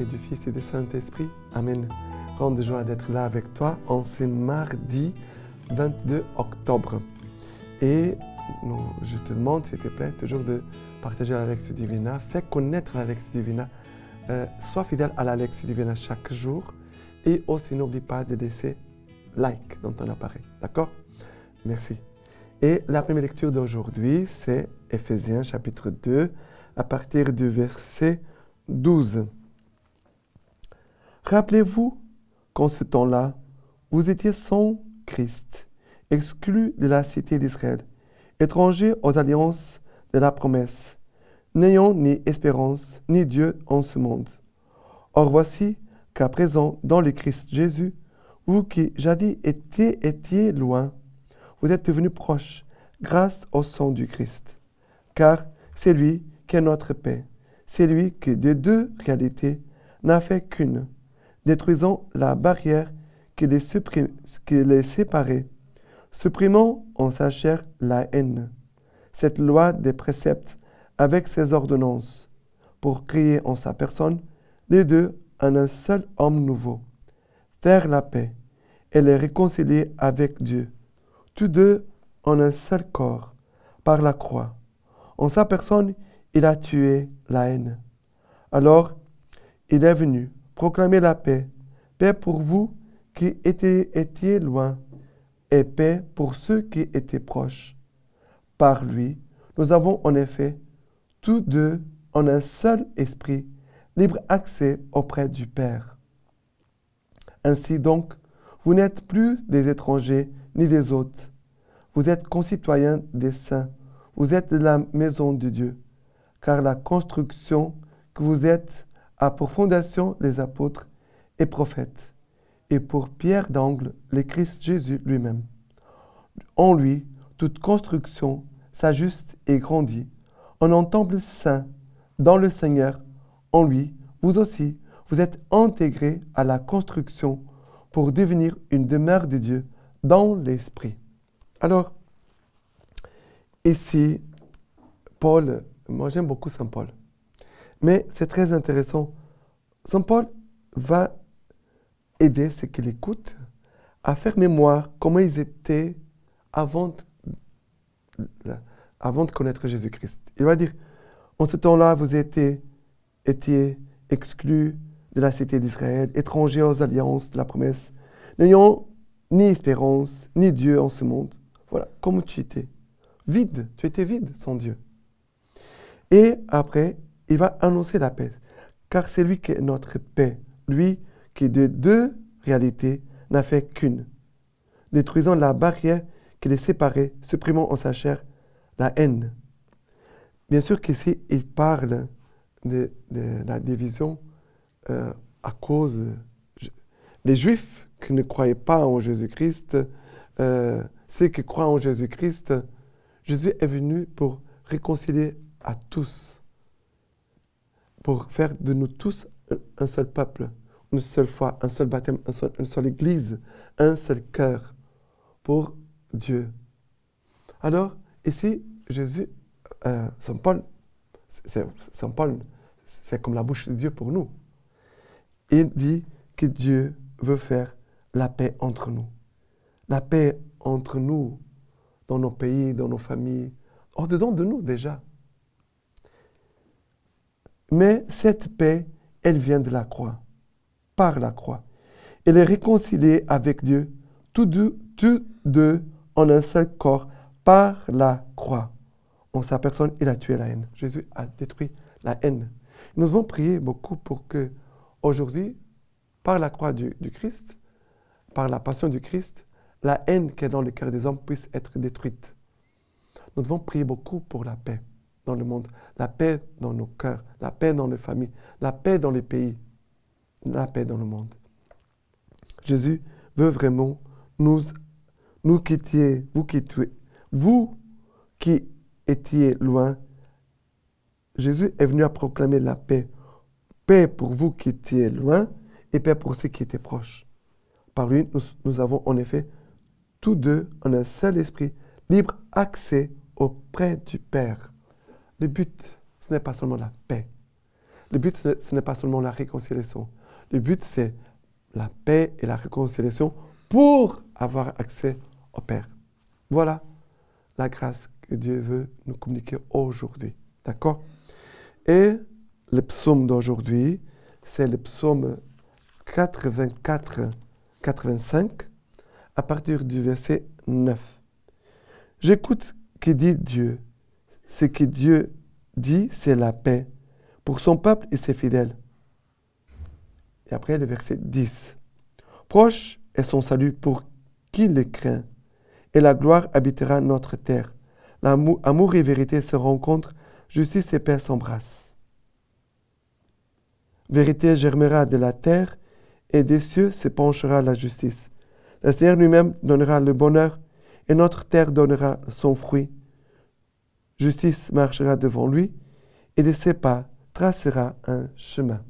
et du Fils et du Saint-Esprit. Amen. Grande joie d'être là avec toi en ce mardi 22 octobre. Et je te demande, s'il te plaît, toujours de partager la Lectio Divina. Fais connaître la Lectio Divina. Sois fidèle à la Lectio Divina chaque jour. Et aussi, n'oublie pas de laisser like dans ton appareil. D'accord? Merci. Et la première lecture d'aujourd'hui, c'est Éphésiens chapitre 2, à partir du verset 12. Rappelez-vous qu'en ce temps-là, vous étiez sans Christ, exclus de la cité d'Israël, étrangers aux alliances de la promesse, n'ayant ni espérance ni Dieu en ce monde. Or voici qu'à présent, dans le Christ Jésus, vous qui jadis étiez loin, vous êtes devenus proches grâce au sang du Christ. Car c'est lui qui est notre paix. C'est lui qui, de deux réalités, n'a fait qu'une, détruisant la barrière qui les séparait, supprimant en sa chair la haine, cette loi des préceptes avec ses ordonnances, pour créer en sa personne les deux en un seul homme nouveau, faire la paix et les réconcilier avec Dieu, tous deux en un seul corps, par la croix. En sa personne, il a tué la haine. Alors, il est venu proclamer la paix, paix pour vous qui étiez loin, et paix pour ceux qui étaient proches. Par lui, nous avons en effet, tous deux, en un seul esprit, libre accès auprès du Père. Ainsi donc, vous n'êtes plus des étrangers ni des hôtes. Vous êtes concitoyens des saints. Vous êtes de la maison de Dieu. Car la construction que vous êtes a pour fondation les apôtres et prophètes, et pour pierre d'angle le Christ Jésus lui-même. En lui, toute construction s'ajuste et grandit en un temple saint dans le Seigneur. En lui, vous aussi, vous êtes intégrés à la construction pour devenir une demeure de Dieu dans l'Esprit. Alors, ici, Paul, moi j'aime beaucoup Saint Paul, mais c'est très intéressant. Saint Paul va aider ceux qui l'écoutent à faire mémoire comment ils étaient avant de connaître Jésus-Christ. Il va dire, en ce temps-là, vous étiez exclus de la cité d'Israël, étrangers aux alliances de la promesse, n'ayant ni espérance, ni Dieu en ce monde. Voilà, comme tu étais. Vide, tu étais vide sans Dieu. Et après, il va annoncer la paix. Car c'est lui qui est notre paix. Lui qui de deux réalités n'a fait qu'une. Détruisant la barrière qui les séparait, supprimant en sa chair la haine. Bien sûr qu'ici, il parle de la division à cause des Juifs qui ne croyaient pas en Jésus-Christ, ceux qui croient en Jésus-Christ. Jésus est venu pour réconcilier à tous, pour faire de nous tous un seul peuple, une seule foi, un seul baptême, une seule église, un seul cœur pour Dieu. Alors, ici, Jésus, Saint Paul, c'est comme la bouche de Dieu pour nous. Il dit que Dieu veut faire la paix entre nous. La paix entre nous, dans nos pays, dans nos familles, au-dedans de nous déjà. Mais cette paix, elle vient de la croix, par la croix. Elle est réconciliée avec Dieu, tous deux en un seul corps, par la croix. En sa personne, il a tué la haine. Jésus a détruit la haine. Nous devons prier beaucoup pour que, aujourd'hui, par la croix du Christ, par la passion du Christ, la haine qui est dans le cœur des hommes puisse être détruite. Nous devons prier beaucoup pour la paix dans le monde, la paix dans nos cœurs, la paix dans les familles, la paix dans les pays, la paix dans le monde. Jésus veut vraiment vous qui étiez loin, Jésus est venu à proclamer la paix. Paix pour vous qui étiez loin et paix pour ceux qui étaient proches. Par lui, nous avons en effet tous deux en un seul esprit, libre accès auprès du Père. Le but, ce n'est pas seulement la paix. le but, ce n'est pas seulement la réconciliation. Le but, c'est la paix et la réconciliation pour avoir accès au Père. Voilà la grâce que Dieu veut nous communiquer aujourd'hui. D'accord? Et le psaume d'aujourd'hui, c'est le psaume 84-85, à partir du verset 9. J'écoute ce que dit Dieu. Ce que Dieu dit, c'est la paix pour son peuple et ses fidèles. Et après, le verset 10. Proche est son salut pour qui le craint, et la gloire habitera notre terre. Amour et vérité se rencontrent, justice et paix s'embrassent. Vérité germera de la terre, et des cieux se penchera la justice. Le Seigneur lui-même donnera le bonheur, et notre terre donnera son fruit. Justice marchera devant lui, et de ses pas tracera un chemin.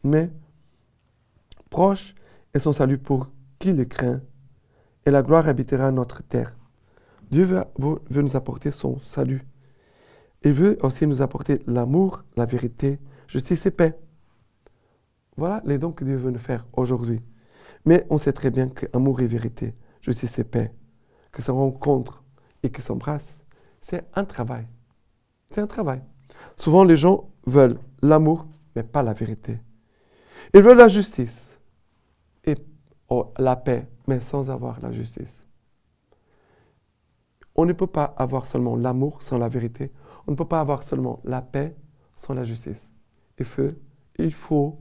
Mais proche est son salut pour qui le craint, et la gloire habitera notre terre. Dieu veut nous apporter son salut. Il veut aussi nous apporter l'amour, la vérité, justice et paix. Voilà les dons que Dieu veut nous faire aujourd'hui. Mais on sait très bien qu'amour et vérité, justice et paix, que se rencontrent et que s'embrassent, c'est un travail. C'est un travail. Souvent, les gens veulent l'amour, mais pas la vérité. Ils veulent la justice et la paix, mais sans avoir la justice. On ne peut pas avoir seulement l'amour sans la vérité. On ne peut pas avoir seulement la paix sans la justice. Il faut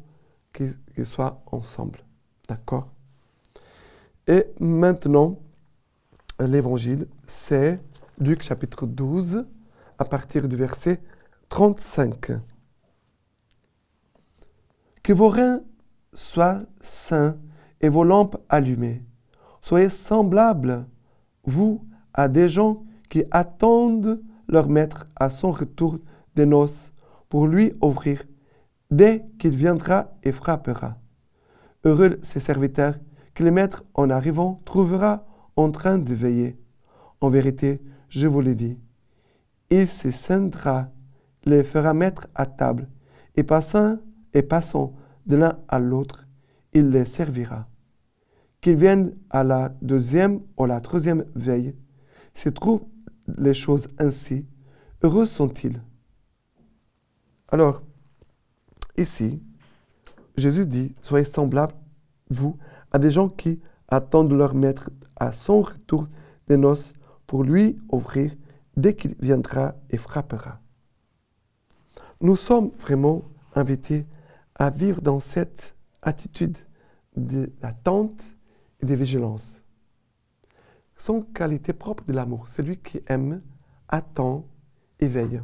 qu'ils soient ensemble. D'accord? Et maintenant, l'évangile, c'est Luc chapitre 12, à partir du verset 35. Que vos reins soient sains et vos lampes allumées. Soyez semblables, vous, à des gens qui attendent leur maître à son retour des noces pour lui ouvrir dès qu'il viendra et frappera. Heureux ses serviteurs que le maître, en arrivant, trouvera en train de veiller. En vérité, je vous le dis, il se scindra, les fera mettre à table, et passant de l'un à l'autre, il les servira. Qu'ils viennent à la deuxième ou la troisième veille, se trouvent les choses ainsi, heureux sont-ils. Alors, ici, Jésus dit, soyez semblables, vous, à des gens qui attendent leur maître à son retour des noces pour lui ouvrir dès qu'il viendra et frappera. Nous sommes vraiment invités à vivre dans cette attitude d'attente et de vigilance. Ce sont qualités propres de l'amour. Celui qui aime, attend et veille.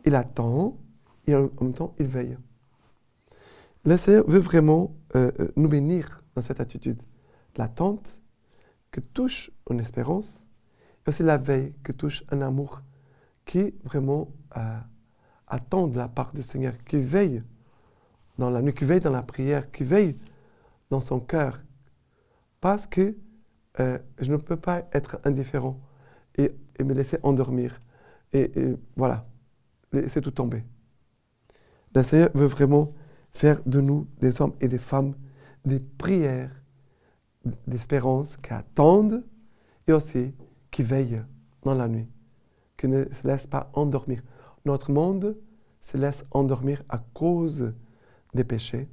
Il attend et en même temps il veille. Le Seigneur veut vraiment nous bénir dans cette attitude. L'attente que touche une espérance et aussi la veille que touche un amour qui vraiment attend de la part du Seigneur, qui veille dans la nuit, qui veille dans la prière, qui veille dans son cœur. Parce que je ne peux pas être indifférent et me laisser endormir. Et voilà, laisser tout tomber. Le Seigneur veut vraiment faire de nous des hommes et des femmes des prières, d'espérance qui attendent et aussi qui veillent dans la nuit, qui ne se laissent pas endormir. Notre monde se laisse endormir à cause des péchés,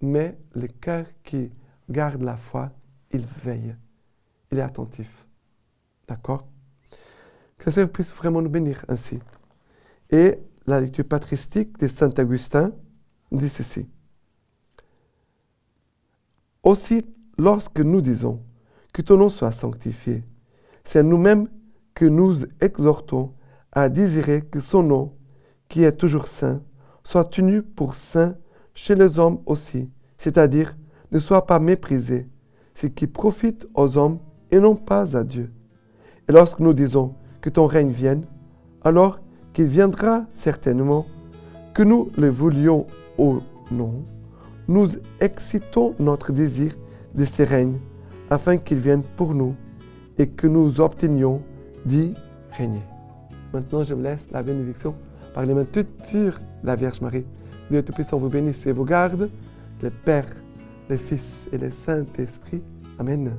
mais le cœur qui garde la foi, il veille, il est attentif. D'accord? Que le Seigneur puisse vraiment nous bénir ainsi. Et la lecture patristique de Saint Augustin dit ceci. Aussi, lorsque nous disons que ton nom soit sanctifié, c'est nous-mêmes que nous exhortons à désirer que son nom, qui est toujours saint, soit tenu pour saint chez les hommes aussi, c'est-à-dire ne soit pas méprisé, ce qui profite aux hommes et non pas à Dieu. Et lorsque nous disons que ton règne vienne, alors qu'il viendra certainement, que nous le voulions ou non, nous excitons notre désir de ce règne, afin qu'il vienne pour nous et que nous obtenions d'y régner. Maintenant, je vous laisse la bénédiction par les mains toutes pures, la Vierge Marie. Dieu Tout-Puissant vous bénisse et vous garde, le Père, le Fils et le Saint-Esprit. Amen.